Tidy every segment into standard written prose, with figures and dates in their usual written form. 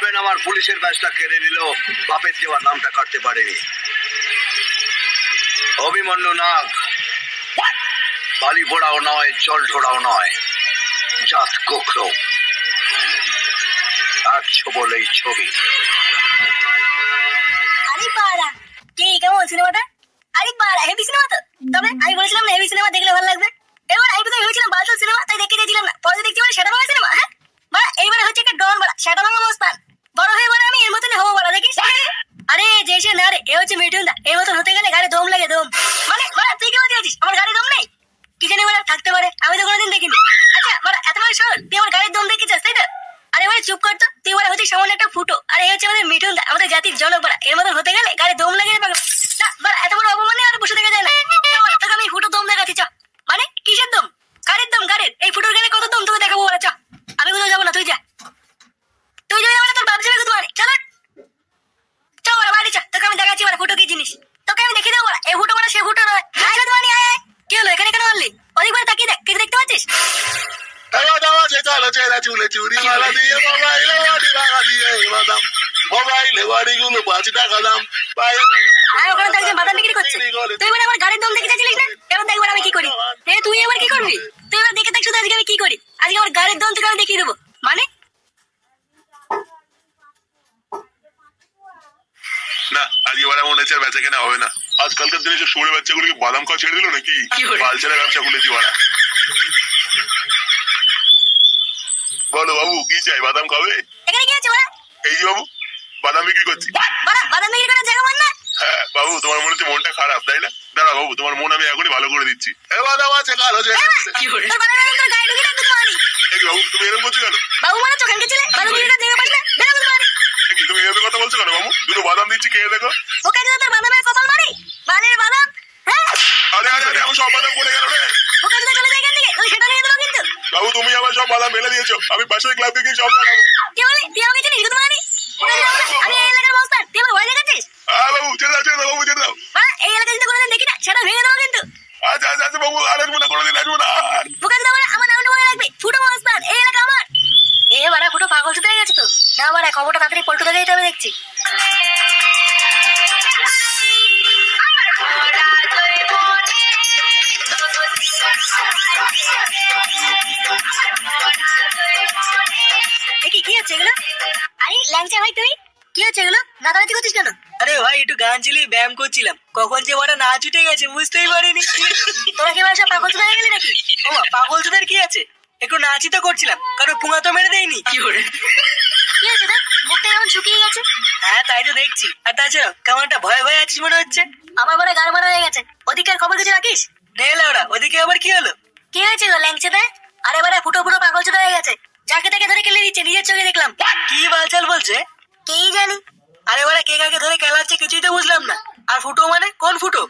Department আমার পুলিশের ব্যাচটা কেড়ে নিলেও বাপের দেওয়া নামটা কাটতে পারেনি। অভিমন্যু নাগ বালি পোড়াও নয়, জল ঢোড়াও নয়, জাত গোখরো, এক বলেই ছবি। আরে বাড়া, কে কেমন সিনেমাটা? আরে বাড়া, হেভি সিনেমা তো। তবে আমি বলেছিলাম না হেভি সিনেমা দেখলে ভালো লাগবে। এবার আমি তো ভেবেছিলাম বালতো সিনেমা, তাই দেখতে গেছিলাম না। পরে দেখছি মানে সেটা ভাঙা সিনেমা। হ্যাঁ বাড়া, এইবারে হচ্ছে একটা ডন বাড়া, সেটা ভাঙা মস্তান। বড় হয়ে বলে আমি এর মতনই হবো বাড়া, দেখিস। আরে যে সে না রে, এ হচ্ছে মিঠুন দা। এর মতন হতে গেলে গাড়ি দম লাগে, দম। মানে বাড়া তুই কেমন আছিস? আমার গাড়ি দম নেই? কি জানি বাড়া, থাকতে পারে, আমি তো কোনোদিন দেখিনি। আচ্ছা বাড়া, এত বড় শহর, তুই আমার গাড়ির দম দেখেছিস তাই তো? আরে বাড়া চুপ কর তো, তুই বাড়া হচ্ছে সামান্য একটা ফুটো। আরে এই হচ্ছে আমাদের মিঠুন দা, আমাদের জাতির জনক বাড়া। এর মতন হতে গেলে গাড়ি দম লাগে পাগল। না বাড়া, এত বড় অপমানে আর বসে দেখা যায় না। তোকে আমি ফুটো দম দেখাচ্ছি, চ। মানে কিসের দম? গাড়ির দম, গাড়ির। এই ফুটোর গাড়ি কত দম তোকে দেখাবো বাড়া, চ। আমি কোথাও যাবো না, তুই যা। তুই যাবি না, তোর বাপ যাবে কোথাও। চল চ বাড়া, বাড়ি চ। তোকে আমি দেখাচ্ছি বাড়া ফুটো কি জিনিস। তোকে আমি দেখিয়ে দেবো বাড়া, এই ফুটো বাড়া সে ফুটো নয়। আয় শুধু মানি, আয়। কি হলো, এখানে কেন মারলি? অনেকবার তাকিয়ে দেখ, কিছু দেখতে পাচ্ছিস? চুলে চুরি মালা দিয়ে মোবাইলে বাড়ি ভাড়া দিয়ে বাদাম, মোবাইলে বাড়িগুলো 5 টাকা দাম। আর ওখানে তো একজন বাদাম বিক্রি করছে। তুই এবার আমার গাড়ির দম দেখে চাচ্ছিলিস না? এবার দেখবার আমি কি করি। তুই এবার কি করবি? তুই এবার দেখে দেখ শুধু আজকে আমি কি করি। আজকে আমার গাড়ির দম তোকে আমি দেখিয়ে দেবো। মানে না, আজকে বারে মনে হচ্ছে বেচা কেনা হবে না। আজকালকার দিনে সরে বাচ্চাগুলোকে বাদাম খাওয়া ছেড়ে দিল নাকি? বালছেরা ব্যবসা খুলেছি ওরা। বলো বাবু, কি চাই? বাদাম খাবে? এখানে কি আছে ওরা? এই যে বাবু, বাদাম বিক্রি করছি। বাদাম বিক্রি করার জায়গা মান না? হ্যাঁ বাবু, তোমার মনে হচ্ছে মনটা খারাপ তাই না? দাঁড়া বাবু, তোমার মন আমি এখনই ভালো করে দিচ্ছি। বাদাম আছে, কালো তোর বাদাম তোর গাড়ি ঢুকে রাখবো তো আমি। বাবু, তুমি এরকম করছো কেন? বাবু মানে চোখান গেছিলে, বাদাম বিক্রি করার জায়গা পাস না, বেরো তো মারি। তুমি এরকম কথা বলছো কেন বাবু? দুটো বাদাম দিচ্ছি, খেয়ে দেখো। ওকে যদি তোর বাদামের কপাল মারি, বালের বাদাম। হ্যাঁ আরে আরে আরে, আমার সব বাদাম পড়ে গেল রে। ওকে যদি চলে যায় এখান থেকে, তুই সেটা নিয়ে দেবো কিন্তু। বাবু, তুমি আমার সব বাদাম ফেলে দিয়েছো। আমি পাশের ক্লাবে গিয়ে সব লাগাবো। কি বলি? তুই আমাকে চিনিস? শুধু মারি। আমি এই এলাকার মস্তান, তুই আমার ভয় দেখাচ্ছিস? বাবু ছেড়ে দাও, ছেড়ে দাও বাবু, ছেড়ে দাও। এই এলাকায় যদি কোনোদিন দেখি না, সেটা ভেঙে দেবো কিন্তু। আচ্ছা আচ্ছা আচ্ছা বাবু, আর আসবো না, কোনোদিন আসবো না। বুকান দাও, আমার নামটা মনে রাখবে, ফুটো মস্তান, এই এলাকা আমার। এ বাড়া ফুটো পাগল চুদে গেছে তো। না বাড়া, খবরটা তাড়াতাড়ি পল্টু দাকে দিতে হবে দেখছি। কি হচ্ছে এগুলো? আরে ল্যাংচা ভাই, তুই কি হচ্ছে এগুলো? নাচানাচি করছিস কেন? আরে ভাই, একটু গান চালিয়ে ব্যায়াম করছিলাম, কখন যে ওরা নাচ উঠে গেছে বুঝতেই পারিনি। তোরা কি সব পাগল চুদে হয়ে গেলি নাকি? ওমা, পাগল চোদের কি আছে, একটু নাচই তো করছিলাম, কারণ পুঙা তো মেরে দেয়নি। কি হচ্ছে তোর? মুখটা কেমন শুকিয়ে গেছে। হ্যাঁ তাই তো দেখছি। আর তাছাড়া কেমন একটা ভয়ে ভয়ে আছিস মনে হচ্ছে। আমার বলে গান মারা হয়ে গেছে। ওদিকের খবর কিছু রাখিস? নেলে ওরা ওদিকে আবার কি হলো? কি হয়েছে গো ল্যাংচাতে? আরে বাড়া ফুটো ফুটো পাগল চুদে হয়ে গেছে। যাকে তাকে ধরে কেলে দিচ্ছে, নিজের চোখে দেখলাম। কি বালচাল বলছে? কি জানি। আরে ওরা কে কাকে ধরে খেলাচ্ছে কিছুই তো বুঝলাম না। আর ফুটো মানে কোন ফুটো?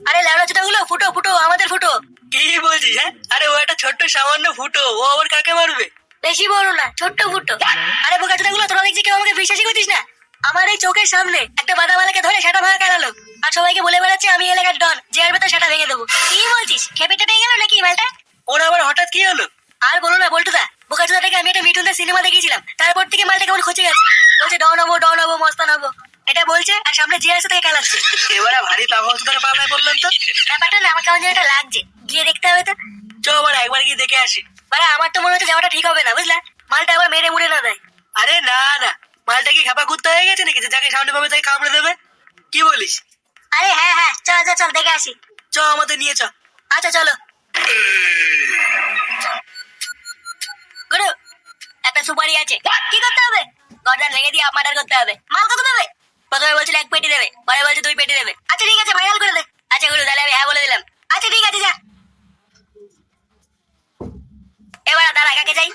আরে ল্যাবড়া চোদা গুলো, ফুটো ফুটো, আমাদের ফুটো। কি বলছিস? হ্যাঁ, আরে ও একটা ছোট্ট সামান্য ফুটো, ও আবার কাকে মারবে? বেশি বড় না, ছোট্ট ফুটো। আরে বোকা চোদা গুলো, তোরা দেখছি কেউ আমাকে বিশ্বাসই করছিস না। আমার এই চোখের সামনে একটা বাদামালাকে ধরে সেটা ভাঙা কেলালো। আর সবাইকে বলে বেড়াচ্ছে আমি এলাকার ডন, যে আসবে তো সেটা ভেঙে দেবো। কি বলছিস? খেপেটা পেয়ে গেল নাকি মালটা? ওরা আবার হঠাৎ কি হলো? আর বলো না বল্টুদা, বোকা চোদাটাকে আমি একটা মিঠুনদের সিনেমা দেখিয়েছিলাম। তারপর থেকে মালটা কেমন খচে গেছে। বলছে ডন হবো, ডন হবো, মস্তান হবো, এটা বলছে। আর সামনে যে আসে তাকে খেলাচ্ছে। এবারে ভারী পাগল চোদার পাল্লায় বললাম তো। ব্যাপারটা না আমার কেমন যেন একটা লাগছে, গিয়ে দেখতে হবে তো। চ আবার একবার গিয়ে দেখে আসি। বাড়া আমার তো মনে হচ্ছে যাওয়াটা ঠিক হবে না, বুঝলা? মালটা আবার মেরে মুড়ে না দেয়। আরে না না, মালটা কি খাপা কুত্তা হয়ে গেছে নাকি যে যাকে সামনে পাবে তাকে কামড়ে দেবে? কি বলিস? আরে হ্যাঁ হ্যাঁ, চল চল চল, দেখে আসি। চ আমাদের নিয়ে চ। আচ্ছা চলো। গুরু, একটা সুপারি আছে, কি করতে হবে? গর্দান রেখে দিয়ে মার্ডার করতে হবে। মাল কত দেবে? প্রথমে বলছিল 1 পেটি দেবে, পরে বলছে 2 পেটি দেবে। আচ্ছা ঠিক আছে, ফাইনাল করে দে। আচ্ছা গুরু, তাহলে আমি হ্যাঁ বলে দিলাম। আচ্ছা ঠিক আছে, যা। এবার দাঁড়া, কাকে চাই?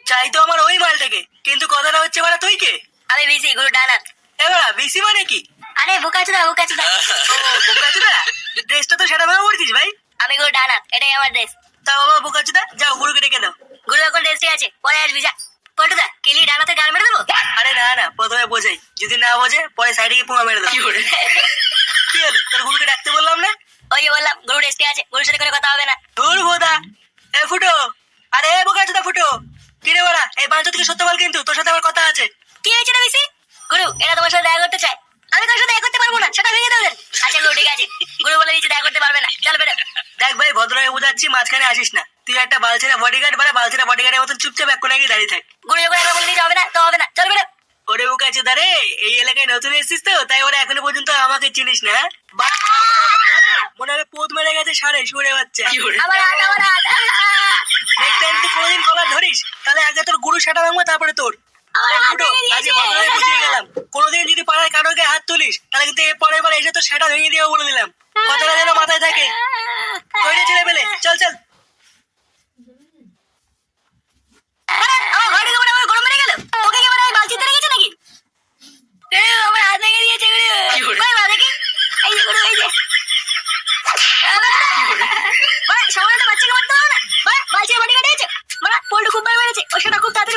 চাই তো আমার ওই মালটাকে, কিন্তু কথাটা হচ্ছে বাড়া তুই কে? আমি বিসি, গুরু ডানাত। এবারা বিসি মানে কি? আরে বোকাচুদা, বোকাচুদা। ও বোকাচুদা, ড্রেসটা তো সেটা ভাবে পড়ছিস ভাই। আমি গুরু ডানাত, এটাই আমার ড্রেস। তা বাবা বোকাচুদা, যাও গুরুকে ডেকে দাও। গুরু এখন ড্রেসটি আছে, পরে আসবি, যা। পল্টুদা, কিলি ডানাতে গান মেরে দেবো? আরে না না, প্রথমে বোঝাই, যদি না বোঝে পরে সাইডে গিয়ে পুঙা মেরে দেবো। কি হলো, তোর গুরুকে ডাকতে বললাম না? ওই যে বললাম, গুরু ড্রেসটি আছে, গুরুর সাথে কোনো কথা হবে না। ধুর বোদা। এ ফুটো, আরে বোকাচুদা ফুটো, কিরে বড়া, এই বাঞ্চ থেকে সত্য বল, কিন্তু তোর সাথে আমার কথা আছে। কি হয়েছে রে বিসি? এরা তোমার সাথে দেখা করতে চায়। আমি তোর সাথে দেখা করতে পারবো না, সেটা ভেঙে দেবেন। আচ্ছা গুরু ঠিক আছে, গুরু বলে দিচ্ছে দেখা করতে পারবে না, চল বেরো। দেখ ভাই, ভদ্রভাবে বোঝাচ্ছি, মাঝখানে আসিস না। তুই একটা বালছেরা বডিগার্ড, বালছেরা বডিগার্ডের মতন চুপচাপ এক কোণে গিয়ে দাঁড়িয়ে থাক। গুরু যখন একবার বলে দিচ্ছে হবে না তো হবে না, চল বেরো। ওরে বুক আছে দাঁড়ে, এই এলাকায় নতুন এসেছিস তো, তাই ওরা এখনো পর্যন্ত আমাকে চিনিস না, হ্যাঁ? মনে হবে পোদ মেরে গেছে সারে সুরে বাচ্চা। আমার হাত, আমার হাত। নেক্সট টাইম তুই কোনোদিন কলার ধরিস, তাহলে আগে তোর গুরু সেটা ভাঙবো, তারপরে তোর। আমার হাত ফুটো, ভেঙে আজকে দিয়েছে। ভদ্রভাবে বুঝিয়ে গেলাম, কোনোদিন যদি পাড়ায় কারো গায়ে হাত তুলিস, তাহলে কিন্তু এর পরের বার এসে তো সেটা ভেঙে দিয়ে বলে দিলাম। কথাটা যেন মাথায় থাকে। তৈরি ছেলে পেলে, চল চল। আমার ঘরে ঢুকে আমার গরম মেরে গেল। ওকে কি মানে আমি বালতিতে রেখেছি নাকি? আমার হাত ভেঙে দিয়েছে গুরু। কই মা দেখি? এই যে গুরু, এই যে। সামান্য বাচ্চাকে মারতে পারো না? বালতির বডি কাটিয়েছে। পল্টু খুব বার মেরেছে, ও সেটা খুব তাড়াতাড়ি